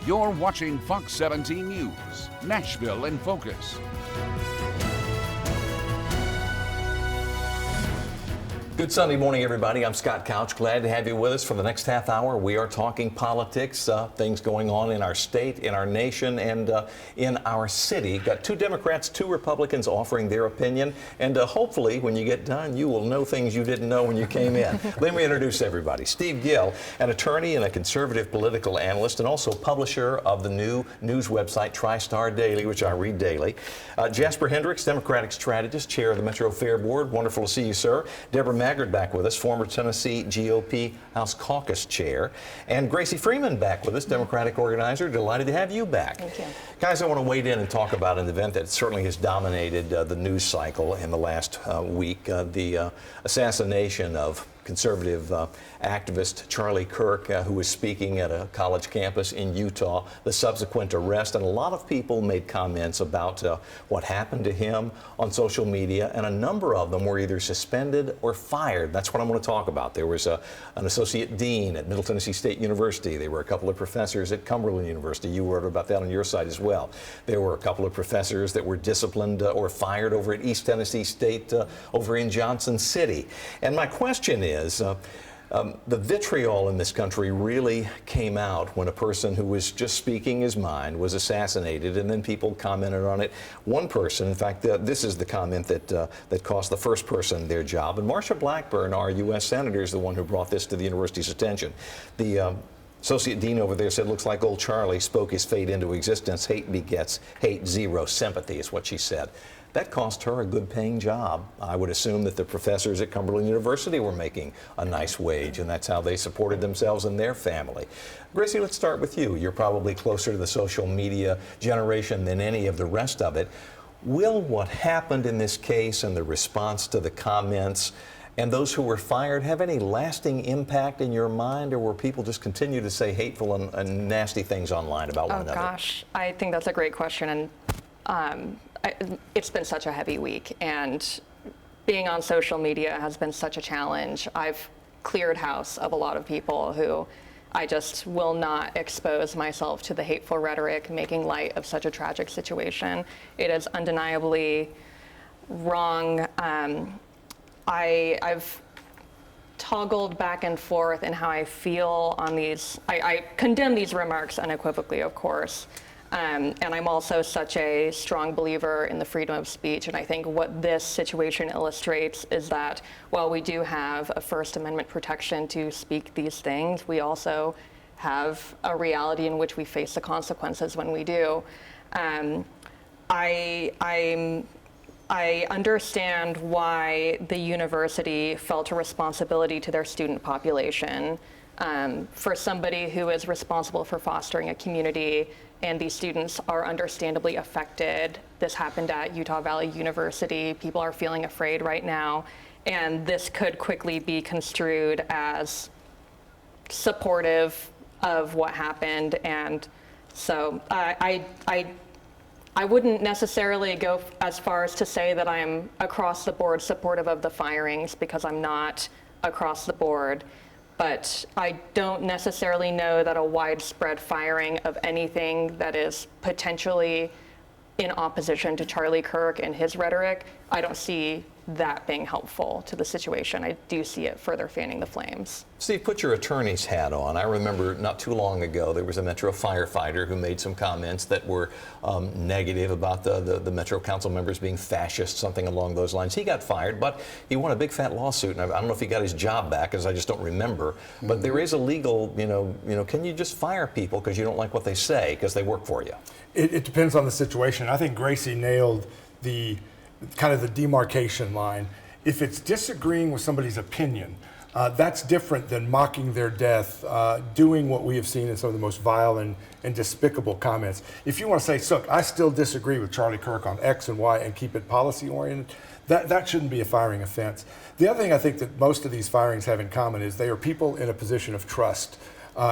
You're watching Fox 17 News, Nashville in Focus. Good Sunday morning, everybody. I'm Scott Couch. Glad to have you with us for the next half hour. We are talking politics, things going on in our state, in our nation, and in our city. Got two Democrats, two Republicans offering their opinion. And hopefully, when you get done, you will know things you didn't know when you came in. Let me introduce everybody. Steve Gill, an attorney and a conservative political analyst, and also publisher of the new news website TriStar Daily, which I read daily. Jasper Hendricks, Democratic strategist, chair of the Metro Fair Board. Wonderful to see you, sir. Deborah Maggard back with us, former Tennessee GOP House Caucus Chair. And Gracie Freeman back with us, Democratic organizer. Delighted to have you back. Thank you. Guys, I want to wade in and talk about an event that certainly has dominated the news cycle in the last week, the assassination of conservative activist Charlie Kirk, who was speaking at a college campus in Utah, the subsequent arrest. And a lot of people made comments about what happened to him on social media, and a number of them were either suspended or fired. That's what I'm going to talk about. There was an associate dean at Middle Tennessee State University. There were a couple of professors at Cumberland University. You wrote about that on your site as well. There were a couple of professors that were disciplined or fired over at East Tennessee State over in Johnson City. And my question is, the vitriol in this country really came out when a person who was just speaking his mind was assassinated, and then people commented on it. One person, in fact, this is the comment that cost the first person their job. And Marsha Blackburn, our U.S. Senator, is the one who brought this to the university's attention. The associate dean over there said, "Looks like old Charlie spoke his fate into existence. Hate begets hate, zero sympathy," is what she said. That cost her a good-paying job. I would assume that the professors at Cumberland University were making a nice wage, and that's how they supported themselves and their family. Gracie, let's start with you. You're probably closer to the social media generation than any of the rest of it. Will what happened in this case and the response to the comments and those who were fired have any lasting impact in your mind, or will people just continue to say hateful and nasty things online about one another? Oh gosh, I think that's a great question, and it's been such a heavy week, and being on social media has been such a challenge. I've cleared house of a lot of people who I just will not expose myself to the hateful rhetoric, making light of such a tragic situation. It is undeniably wrong. I've toggled back and forth in how I feel on these. I condemn these remarks unequivocally, of course. And I'm also such a strong believer in the freedom of speech. And I think what this situation illustrates is that while we do have a First Amendment protection to speak these things, we also have a reality in which we face the consequences when we do. I understand why the university felt a responsibility to their student population. For somebody who is responsible for fostering a community, and these students are understandably affected. This happened at Utah Valley University. People are feeling afraid right now, and this could quickly be construed as supportive of what happened. And so I wouldn't necessarily go as far as to say that I'm across the board supportive of the firings, because I'm not across the board. But I don't necessarily know that a widespread firing of anything that is potentially in opposition to Charlie Kirk and his rhetoric, I don't see that being helpful to the situation. I do see it further fanning the flames. Steve, put your attorney's hat on. I remember not too long ago there was a Metro firefighter who made some comments that were negative about the Metro council members being fascist, something along those lines. He got fired, but he won a big fat lawsuit, and I don't know if he got his job back, because I just don't remember. Mm-hmm. But there is a legal, can you just fire people because you don't like what they say because they work for you? It depends on the situation. I think Gracie nailed the kind of the demarcation line. If it's disagreeing with somebody's opinion, that's different than mocking their death, doing what we have seen in some of the most vile and despicable comments. If you want to say, look, I still disagree with Charlie Kirk on X and Y and keep it policy oriented, that shouldn't be a firing offense. The other thing I think that most of these firings have in common is they are people in a position of trust.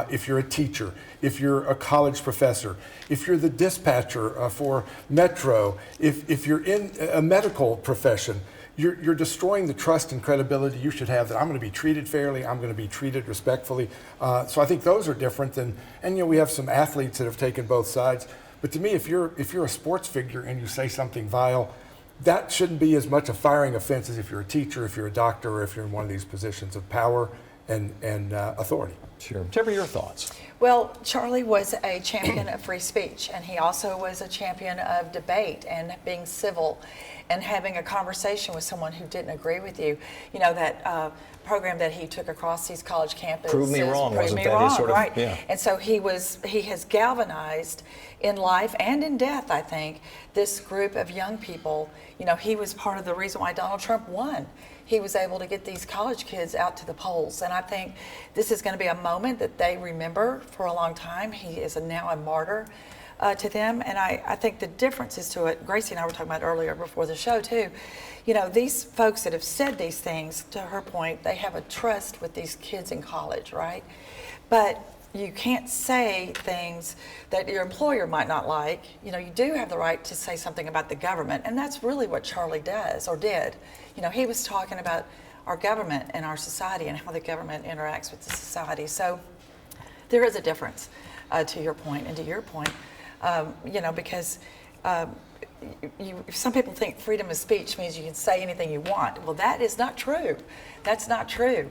If you're a teacher, if you're a college professor, if you're the dispatcher for Metro, if you're in a medical profession, you're destroying the trust and credibility you should have that I'm going to be treated fairly, I'm going to be treated respectfully. So I think those are different than, and we have some athletes that have taken both sides. But to me, if you're a sports figure and you say something vile, that shouldn't be as much a firing offense as if you're a teacher, if you're a doctor, or if you're in one of these positions of power and authority. Sure. Deborah, your thoughts? Well, Charlie was a champion of free speech, and he also was a champion of debate and being civil and having a conversation with someone who didn't agree with you. That program that he took across these college campuses. Prove me wrong, wasn't that his sort of, right. Yeah. And so he has galvanized in life and in death, I think, this group of young people. He was part of the reason why Donald Trump won. He was able to get these college kids out to the polls. And I think this is going to be a moment that they remember for a long time. He is now a martyr to them. And I think the differences to it, Gracie and I were talking about earlier before the show too, these folks that have said these things, to her point, they have a trust with these kids in college, right? But you can't say things that your employer might not like. You do have the right to say something about the government, and that's really what Charlie does, or did. He was talking about our government and our society and how the government interacts with the society. So there is a difference, to your point and to your point, because some people think freedom of speech means you can say anything you want. Well, that is not true. That's not true.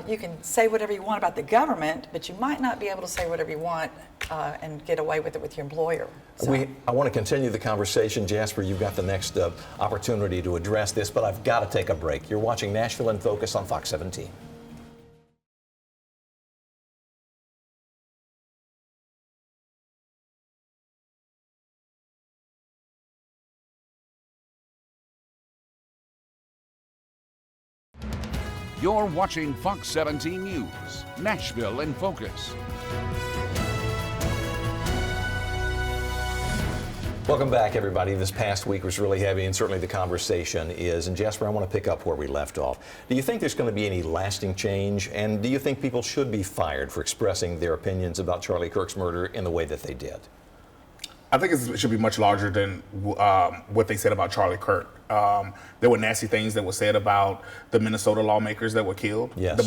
You can say whatever you want about the government, but you might not be able to say whatever you want and get away with it with your employer. So. I want to continue the conversation. Jasper, you've got the next opportunity to address this, but I've got to take a break. You're watching Nashville in Focus on Fox 17. You're watching Fox 17 News, Nashville in Focus. Welcome back, everybody. This past week was really heavy, and certainly the conversation is. And Jasper, I want to pick up where we left off. Do you think there's going to be any lasting change? And do you think people should be fired for expressing their opinions about Charlie Kirk's murder in the way that they did? I think it should be much larger than what they said about Charlie Kirk. There were nasty things that were said about the Minnesota lawmakers that were killed. Yes. The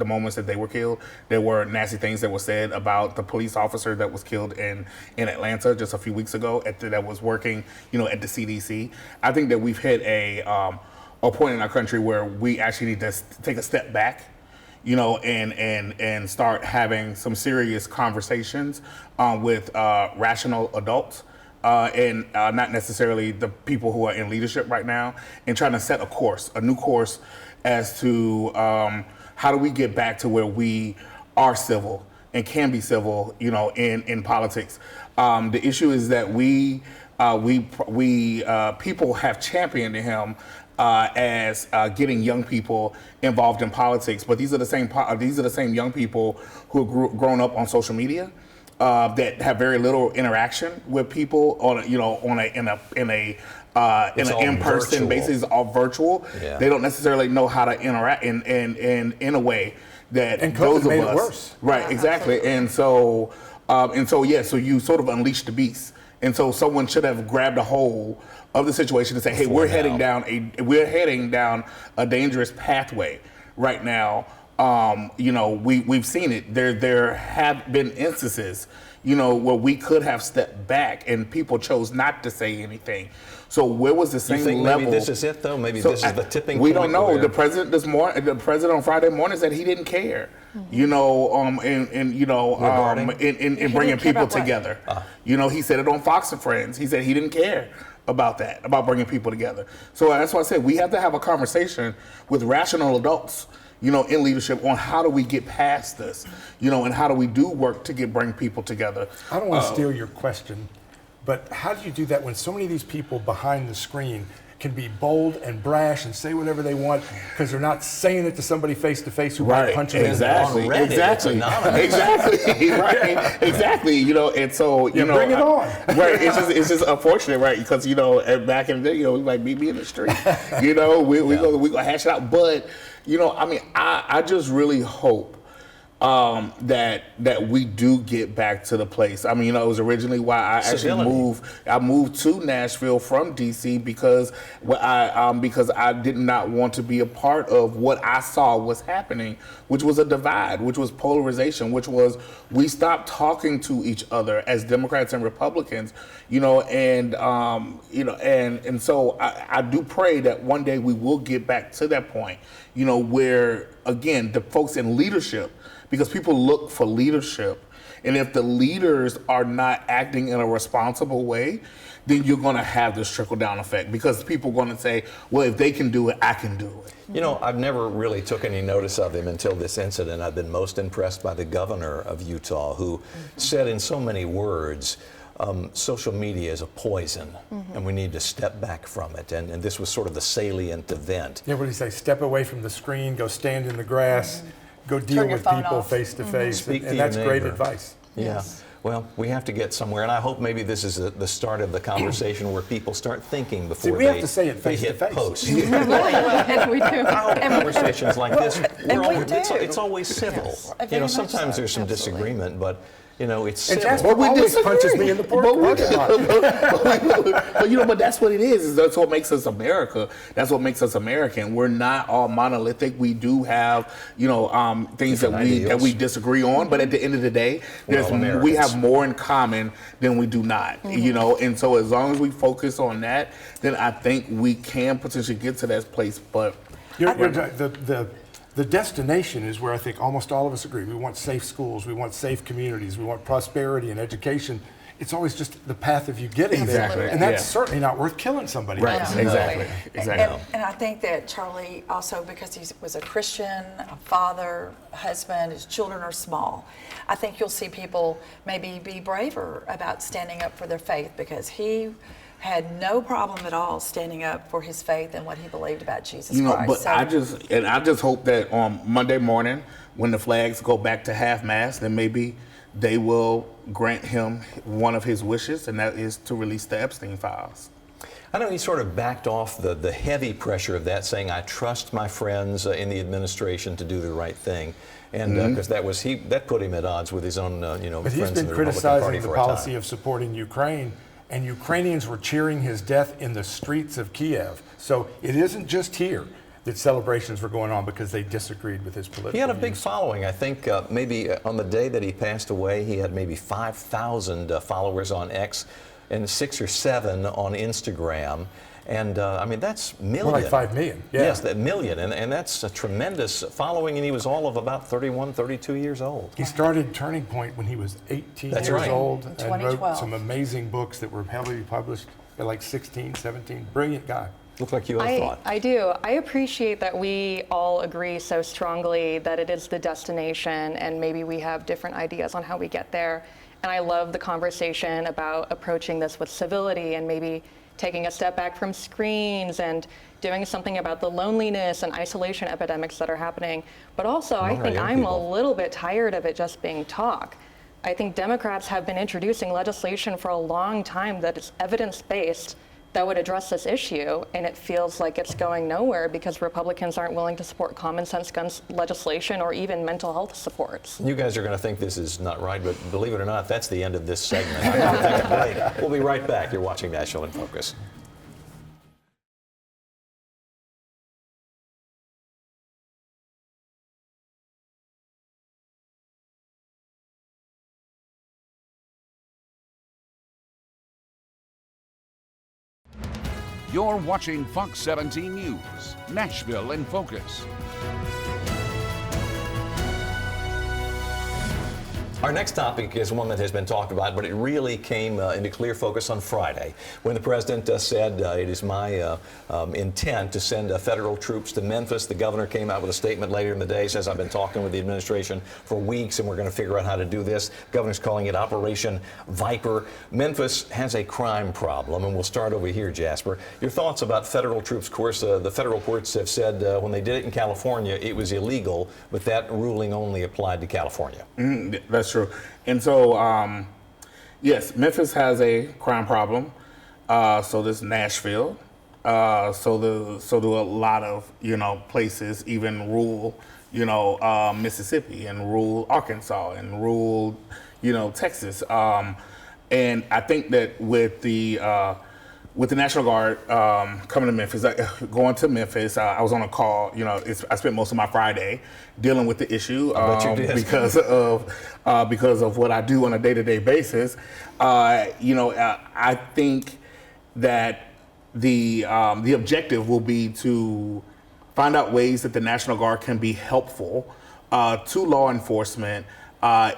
moments that they were killed. There were nasty things that were said about the police officer that was killed in Atlanta just a few weeks ago that was working, at the CDC. I think that we've hit a point in our country where we actually need to take a step back, and start having some serious conversations with rational adults and not necessarily the people who are in leadership right now, and trying to set a new course as to how do we get back to where we are civil and can be civil, in politics. The issue is that we people have championed him as getting young people involved in politics, but these are the same young people who have grown up on social media that have very little interaction with people in an in-person basis, all virtual. Yeah. They don't necessarily know how to interact in a way that and those COVID made of us, it worse. Right, yeah, exactly, absolutely. So you sort of unleashed the beast. And so someone should have grabbed a hold of the situation and say, "Hey, we're heading down a dangerous pathway right now." We've seen it. There have been instances, where we could have stepped back and people chose not to say anything. So where was the same level? Maybe this is it, though. Maybe this is the tipping point. We don't know. The president on Friday morning said he didn't care. In bringing people together. He said it on Fox and Friends. He said he didn't care about that, about bringing people together. So that's why I said we have to have a conversation with rational adults, in leadership on how do we get past this, and how do we do work to bring people together. I don't want to steal your question, but how do you do that when so many of these people behind the screen can be bold and brash and say whatever they want because they're not saying it to somebody face to face who might punch them exactly. in Exactly. Right. Exactly. And so bring it on. Right. It's just unfortunate, right? Because back in the day, we might meet me in the street. We go hash it out. But I just really hope that we do get back to the place. I mean, it was originally why I actually moved. I moved to Nashville from DC because I did not want to be a part of what I saw was happening, which was a divide, which was polarization, which was we stopped talking to each other as Democrats and Republicans, and so I do pray that one day we will get back to that point, where again the folks in leadership. Because people look for leadership. And if the leaders are not acting in a responsible way, then you're going to have this trickle-down effect. Because people are going to say, well, if they can do it, I can do it. I've never really took any notice of him until this incident. I've been most impressed by the governor of Utah, who said in so many words, social media is a poison, and we need to step back from it. And this was sort of the salient event. Yeah, what did he say? Step away from the screen, go stand in the grass. Go deal with people face to face, and that's great advice. Yeah. Yes. Well, we have to get somewhere, and I hope maybe this is the start of the conversation where people start thinking before we have to say it face to face. Post. And we do. I hope conversations like this, it's always civil. Yes. Sometimes there's some disagreement, but it's civil. And Jasper always punches me in the parking lot. But that's what it is. That's what makes us America. That's what makes us American. We're not all monolithic. We do have, things that we disagree on. But at the end of the day, we have more in common than we do not. And so as long as we focus on that, then I think we can potentially get to that place. But the destination is where I think almost all of us agree. We want safe schools, we want safe communities, we want prosperity and education. It's always just the path of you getting there. And that's certainly not worth killing somebody. Right, exactly. And I think that Charlie also, because he was a Christian, a father, husband, his children are small. I think you'll see people maybe be braver about standing up for their faith, because he had no problem at all standing up for his faith and what he believed about Jesus Christ. But I just hope that on Monday morning, when the flags go back to half mast, then maybe they will grant him one of his wishes, and that is to release the Epstein files. I know he sort of backed off the heavy pressure of that, saying, I trust my friends in the administration to do the right thing. And because that put him at odds with his own, but friends in the he's been criticizing the policy of supporting Ukraine, and Ukrainians were cheering his death in the streets of Kiev. So it isn't just here that celebrations were going on because they disagreed with his political views. He had a big following. I think maybe on the day that he passed away, he had maybe 5,000 followers on X and 6 or 7 on Instagram. And that's million. More like 5 million. Yeah. Yes, that million. And that's a tremendous following. And he was all of about 31, 32 years old. He started Turning Point when he was 18 years old and wrote some amazing books that were heavily published at like 16, 17. Brilliant guy. Looks like you have thought. I do. I appreciate that we all agree so strongly that it is the destination, and maybe we have different ideas on how we get there. And I love the conversation about approaching this with civility and maybe taking a step back from screens and doing something about the loneliness and isolation epidemics that are happening. But also, I think I'm a little bit tired of it just being talk. I think Democrats have been introducing legislation for a long time that is evidence-based that would address this issue, and it feels like it's going nowhere because Republicans aren't willing to support common sense gun legislation or even mental health supports. You guys are going to think this is not right, but believe it or not, that's the end of this segment. I have to take a break. We'll be right back. You're watching Nashville in Focus. You're watching Fox 17 News, Nashville in Focus. Our next topic is one that has been talked about, but it really came into clear focus on Friday when the president said, it is my intent to send federal troops to Memphis. The governor came out with a statement later in the day, says, I've been talking with the administration for weeks and we're going to figure out how to do this. The governor's calling it Operation Viper. Memphis has a crime problem, and we'll start over here, Jasper. Your thoughts about federal troops? Of course, the federal courts have said when they did it in California, it was illegal, but that ruling only applied to California. That's true. And so, yes, Memphis has a crime problem. So does Nashville. So do a lot of, places, even rural, Mississippi and rural Arkansas and rural, Texas. And I think that with the National Guard coming to Memphis, going to Memphis, I was on a call. I spent most of my Friday dealing with the issue because of what I do on a day-to-day basis. I think that the objective will be to find out ways that the National Guard can be helpful to law enforcement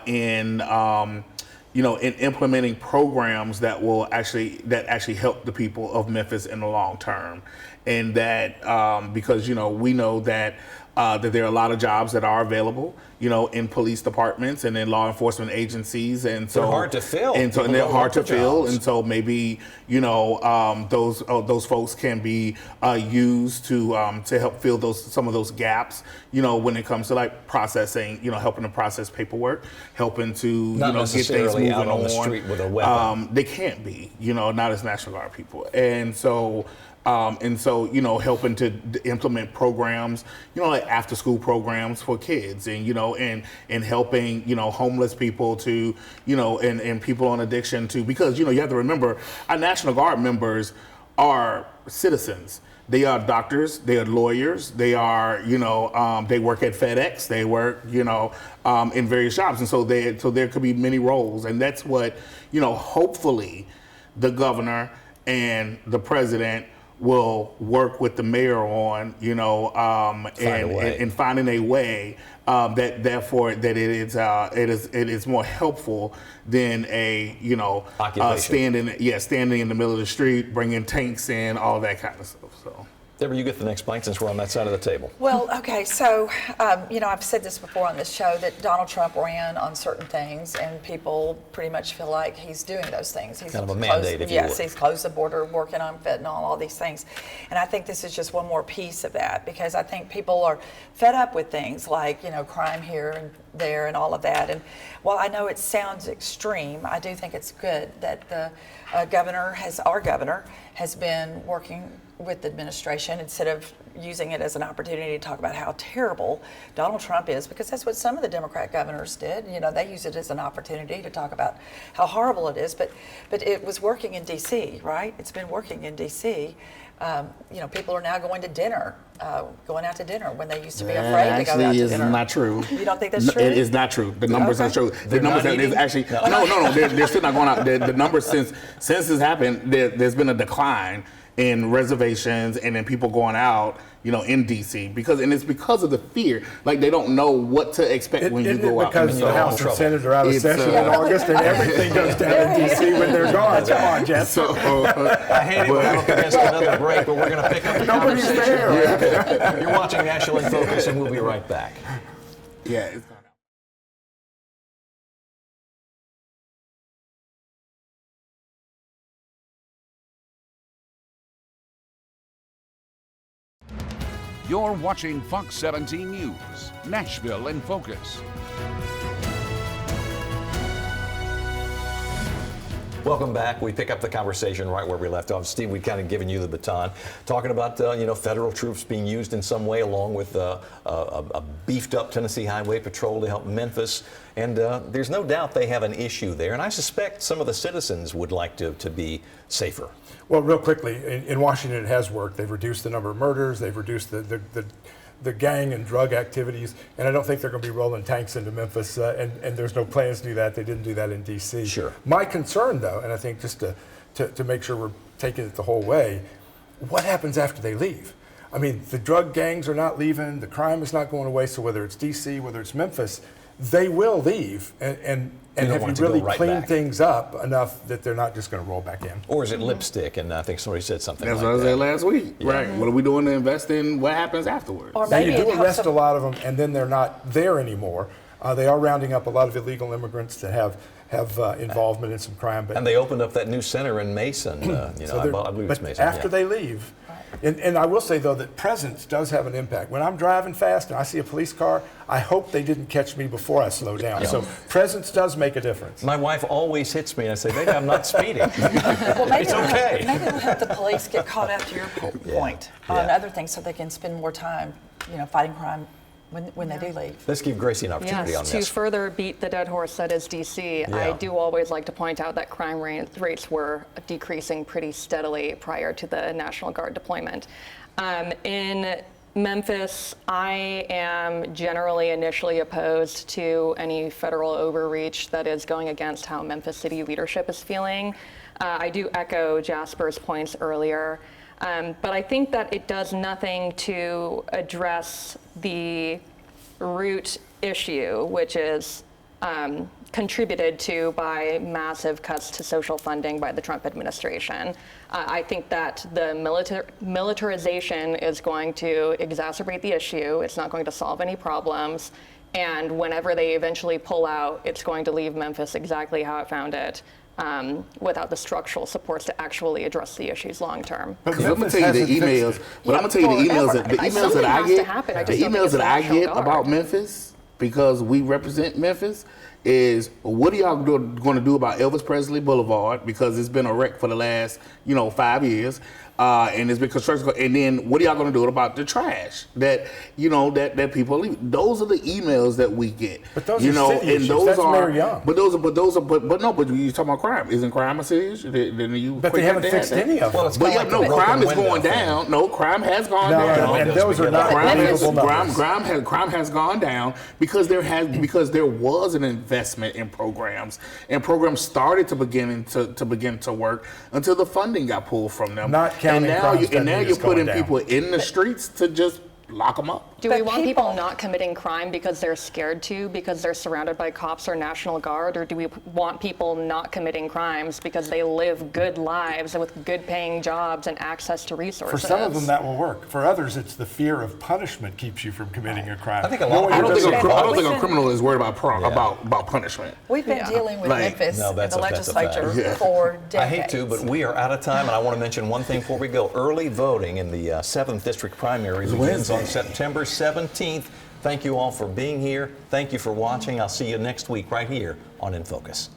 in implementing programs that will actually help the people of Memphis in the long term, and that because we know that there are a lot of jobs that are available, in police departments and in law enforcement agencies, and so they're hard to fill. And they're hard to fill, and so maybe those folks can be used to help fill some of those gaps. when it comes to like processing, helping to process paperwork, helping to not get things moving out on the street with a weapon. They can't be, not as National Guard people, and so helping to implement programs, like after school programs for kids, and and helping, homeless people to, and people on addiction to, because, you have to remember our National Guard members are citizens. They are doctors, they are lawyers, they are, they work at FedEx, they work, in various jobs. And so there could be many roles. And that's what, hopefully the governor and the president will work with the mayor on, and finding a way that therefore that it is more helpful than a standing in the middle of the street, bringing tanks in, all that kind of stuff. So. Deborah, you get the next bite since we're on that side of the table. Well, okay, so, I've said this before on this show that Donald Trump ran on certain things, and people pretty much feel like he's doing those things. He's kind of a mandate, if you will. Yes, he's closed the border, working on fentanyl, all these things. And I think this is just one more piece of that, because I think people are fed up with things like, crime here and there and all of that. And while I know it sounds extreme, I do think it's good that the our governor has been working with the administration instead of using it as an opportunity to talk about how terrible Donald Trump is, because that's what some of the Democrat governors did. They use it as an opportunity to talk about how horrible it is. But it was working in D.C., right? It's been working in D.C. People are now going out to dinner when they used to be afraid to go out to dinner. Actually, it's not true. You don't think that's true? It is not true. The numbers are true. The numbers is actually no. They're still not going out. The numbers since this happened, there's been a decline in reservations and in people going out, in D.C. It's because of the fear. Like, they don't know what to expect when you go out. Because the House and Senate are out of session in August, and everything goes down in D.C. when they're gone. Come on, Jeff. I hate it when I'm up against another break, but we're going to pick up the conversation. There. You're watching National in Focus, and we'll be right back. Yeah. It's not. You're watching Fox 17 News, Nashville in Focus. Welcome back. We pick up the conversation right where we left off. Steve, we've kind of given you the baton, talking about federal troops being used in some way, along with a beefed up Tennessee Highway Patrol to help Memphis. And there's no doubt they have an issue there. And I suspect some of the citizens would like to be safer. Well, real quickly, in Washington, it has worked. They've reduced the number of murders. They've reduced the gang and drug activities, and I don't think they're going to be rolling tanks into Memphis, and there's no plans to do that. They didn't do that in D.C. Sure. My concern, though, and I think just to make sure we're taking it the whole way, what happens after they leave? I mean, the drug gangs are not leaving, the crime is not going away, so whether it's D.C., whether it's Memphis, they will leave, and have you really cleaned things up enough that they're not just going to roll back in? Or is it lipstick? And I think somebody said something That's like that. what I said last week. Yeah. Right. What are we doing to invest in what happens afterwards? Or now, maybe you do arrest a lot of them, and then they're not there anymore. They are rounding up a lot of illegal immigrants that have involvement in some crime. And they opened up that new center in Mason. I believe it's Mason. After they leave, and I will say, though, that presence does have an impact. When I'm driving fast and I see a police car, I hope they didn't catch me before I slow down. So presence does make a difference. My wife always hits me, and I say, maybe I'm not speeding. It's okay. Maybe we'll have the police get caught out to your point on other things so they can spend more time, fighting crime when they do leave. Let's give Gracie an opportunity on Yes, this. to further beat the dead horse that is DC, Yeah. I do always like to point out that crime rates were decreasing pretty steadily prior to the National Guard deployment. In Memphis, I am generally initially opposed to any federal overreach that is going against how Memphis city leadership is feeling. I do echo Jasper's points earlier. But I think that it does nothing to address the root issue, which is contributed to by massive cuts to social funding by the Trump administration. I think that the militarization is going to exacerbate the issue. It's not going to solve any problems. And whenever they eventually pull out, it's going to leave Memphis exactly how it found it. Without the structural supports to actually address the issues long term. I'm gonna tell you the emails. But I'm gonna tell you the emails that I get about Memphis, because we represent Memphis, is what are y'all going to do about Elvis Presley Boulevard, because it's been a wreck for the last 5 years. And it's been construction. And then what are y'all going to do about the trash that that people leave? Those are the emails that we get. But those are city issues. That's Mayor Young. But you're talking about crime. Isn't crime a city issue? But they haven't fixed any of them. Crime is going down. No, crime has gone down. And those are not crime has gone down because there was an investment in programs, and programs started to begin to work until the funding got pulled from them. And now you're putting people in the streets to just lock them up. Do we want people not committing crime because they're scared to, because they're surrounded by cops or National Guard, or do we want people not committing crimes because they live good lives with good paying jobs and access to resources? For some of them that will work. For others, it's the fear of punishment keeps you from committing a crime. I think a lot I don't think a criminal is worried about punishment. We've been dealing with Memphis in the legislature for decades. I hate to, but we are out of time, and I want to mention one thing before we go. Early voting in the 7th District primary begins on September 17th. Thank you all for being here. Thank you for watching. I'll see you next week right here on In Focus.